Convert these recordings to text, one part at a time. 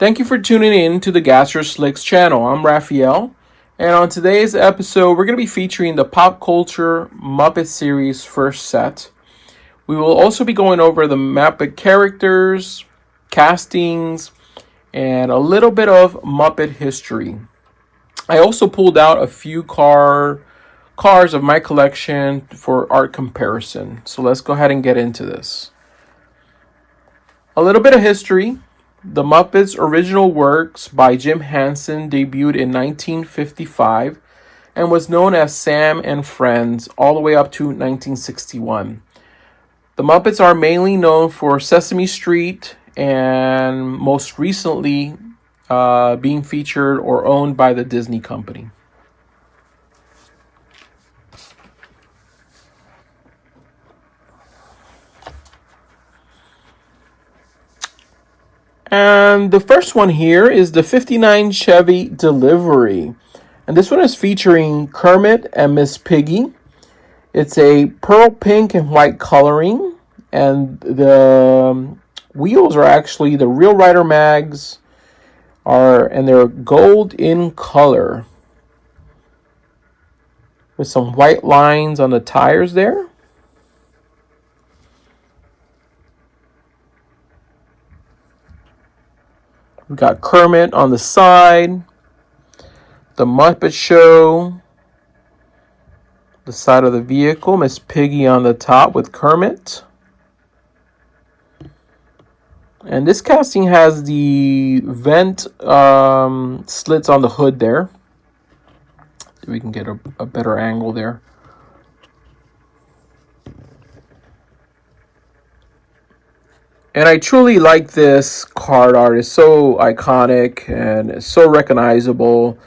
Thank you for tuning in to the Gastro Slicks channel. I'm Raphael, and on today's episode, we're going to be featuring the Pop Culture Muppet series first set. We will also be going over the Muppet characters, castings, and a little bit of Muppet history. I also pulled out a few cars of my collection for art comparison. So let's go ahead and get into this. A little bit of history. The Muppets' original works by Jim Henson debuted in 1955 and was known as Sam and Friends all the way up to 1961. The Muppets are mainly known for Sesame Street and most recently being featured or owned by the Disney Company. And the first one here is the 59 Chevy Delivery. And this one is featuring Kermit and Miss Piggy. It's a pearl pink and white coloring. And the wheels are actually the Real Rider mags and they're gold in color. With some white lines on the tires there. We've got Kermit on the side, the Muppet Show, the side of the vehicle, Miss Piggy on the top with Kermit. And this casting has the vent slits on the hood there. We can get a better angle there. And I truly like this card art. It's so iconic and it's so recognizable.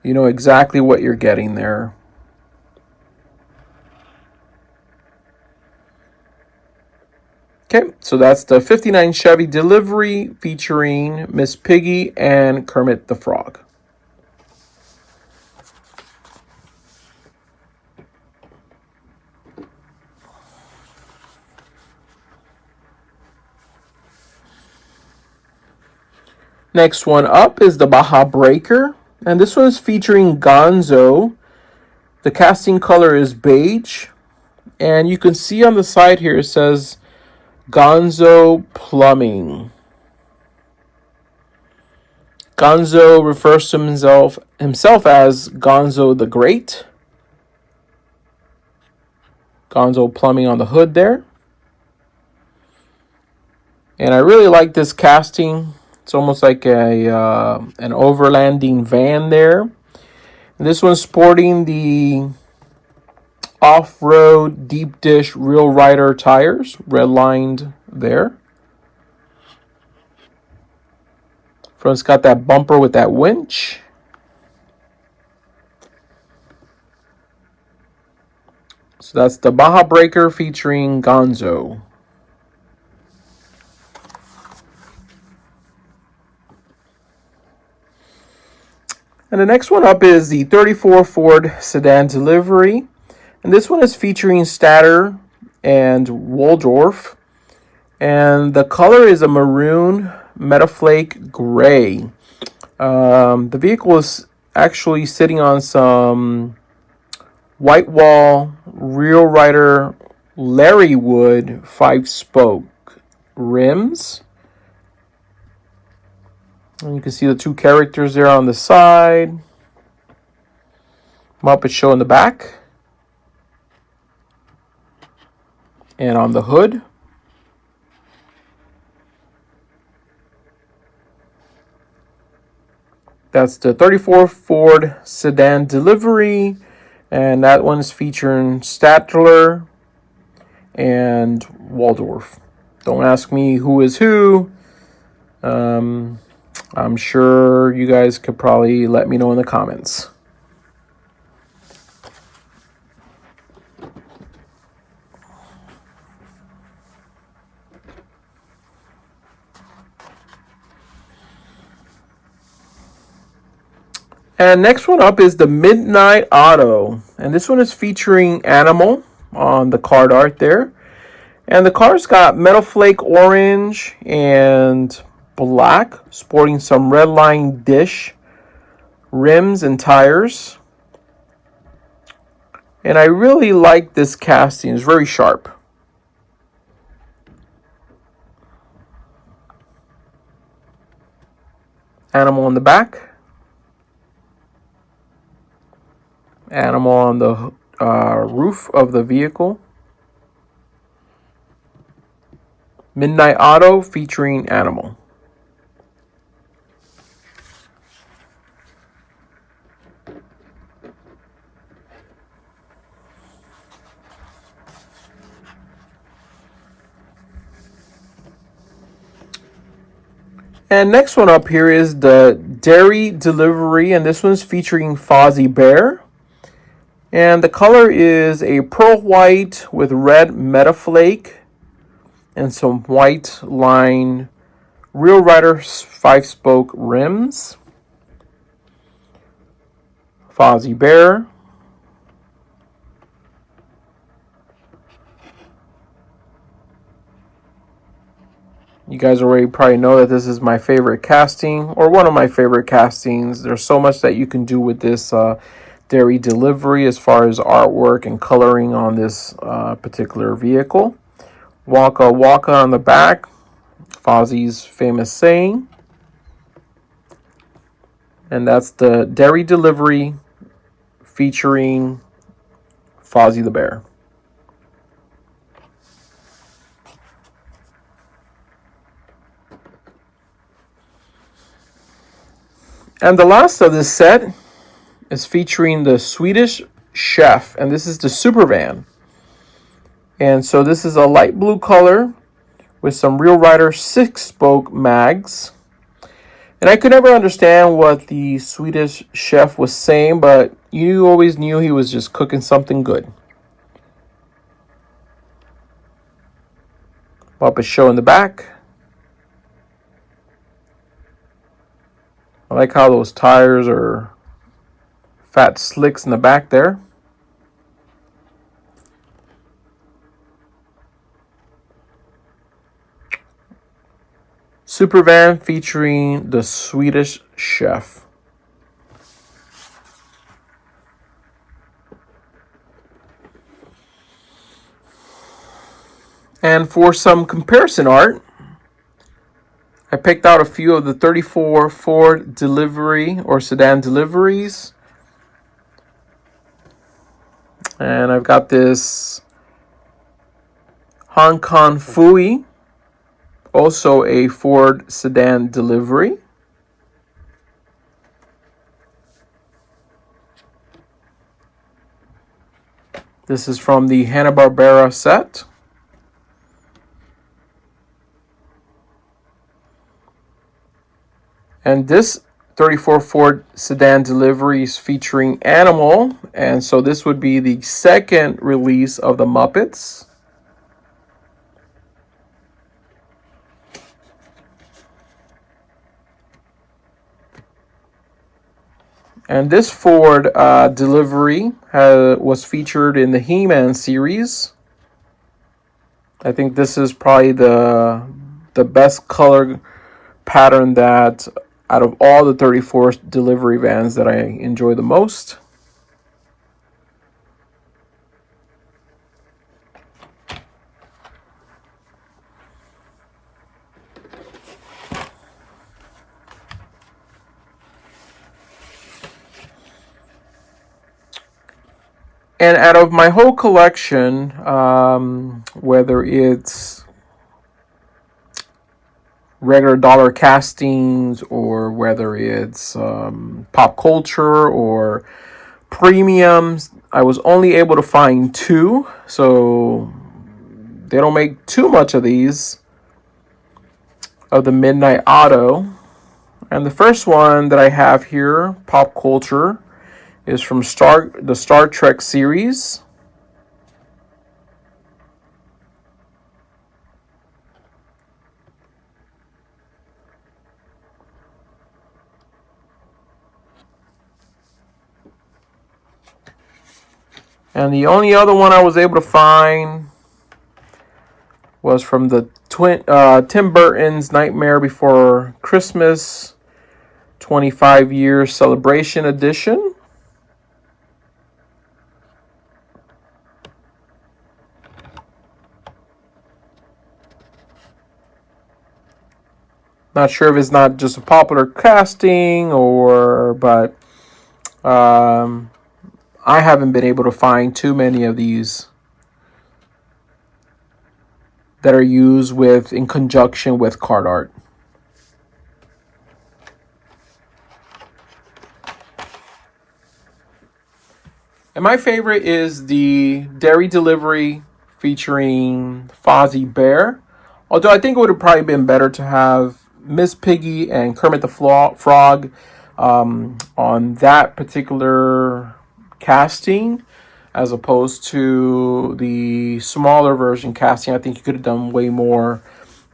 You know exactly what you're getting there. Okay, so that's the 59 Chevy Delivery featuring Miss Piggy and Kermit the Frog. Next one up is the Baja Breaker. And this one is featuring Gonzo. The casting color is beige. And you can see on the side here it says Gonzo Plumbing. Gonzo refers to himself as Gonzo the Great. Gonzo Plumbing on the hood there. And I really like this casting. It's almost like an overlanding van there. And this one's sporting the off-road deep dish Real Rider tires, red-lined there. Front's got that bumper with that winch. So that's the Baja Breaker featuring Gonzo. And the next one up is the 34 Ford Sedan Delivery. And this one is featuring Statler and Waldorf. And the color is a maroon Metaflake gray. The vehicle is actually sitting on some white wall Real Rider Larry Wood 5-spoke rims. And you can see the two characters there on the side. Muppet Show in the back. And on the hood. That's the 34 Ford Sedan Delivery. And that one's featuring Statler and Waldorf. Don't ask me who is who. I'm sure you guys could probably let me know in the comments. And next one up is the Midnight Auto. And this one is featuring Animal on the card art there. And the car's got Metal Flake Orange and black, sporting some red line dish rims and tires. And I really like this casting. It's very sharp. Animal on the back. Animal on the roof of the vehicle. Midnight Auto featuring animal. And next one up here is the Dairy Delivery, and this one's featuring Fozzie Bear. And the color is a pearl white with red Metaflake and some white line Real Rider 5-spoke rims. Fozzie Bear. You guys already probably know that this is my favorite casting, or one of my favorite castings. There's so much that you can do with this Dairy Delivery as far as artwork and coloring on this particular vehicle. Waka Waka on the back, Fozzie's famous saying. And that's the Dairy Delivery featuring Fozzie the Bear. And the last of this set is featuring the Swedish Chef, and this is the Super Van. And so this is a light blue color with some Real Rider 6-spoke mags. And I could never understand what the Swedish Chef was saying, but you always knew he was just cooking something good. Muppet Show in the back. I like how those tires are fat slicks in the back there. Super Van featuring the Swedish Chef. And for some comparison art, I picked out a few of the 34 Ford delivery or sedan deliveries. And I've got this Hong Kong Fooey, also a Ford sedan delivery. This is from the Hanna-Barbera set. And this 34 Ford sedan delivery is featuring animal. And so this would be the second release of the Muppets. And this Ford delivery was featured in the He-Man series. I think this is probably the best color pattern that out of all the 34 delivery vans that I enjoy the most. And out of my whole collection, whether it's regular dollar castings or whether it's pop culture or premiums, I was only able to find 2. So they don't make too much of these, of the Midnight Auto. And the first one that I have here, pop culture, is from the Star Trek series. And the only other one I was able to find was from the Tim Burton's Nightmare Before Christmas 25-year celebration edition. Not sure if it's not just a popular casting but I haven't been able to find too many of these that are used in conjunction with card art. And my favorite is the Dairy Delivery featuring Fozzie Bear. Although I think it would have probably been better to have Miss Piggy and Kermit the Frog on that particular casting, as opposed to the smaller version casting. I think you could have done way more.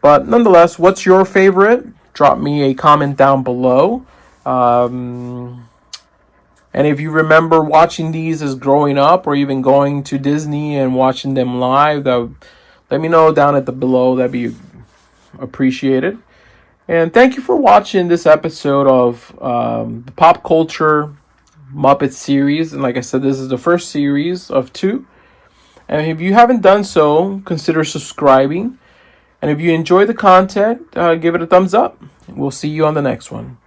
But nonetheless, what's your favorite? Drop me a comment down below. And if you remember watching these as growing up, or even going to Disney and watching them live, let me know down at the below. That'd be appreciated. And thank you for watching this episode of the Pop Culture Muppets series. And like I said, this is the first series of 2. And if you haven't done so, consider subscribing. And if you enjoy the content, give it a thumbs up. We'll see you on the next one.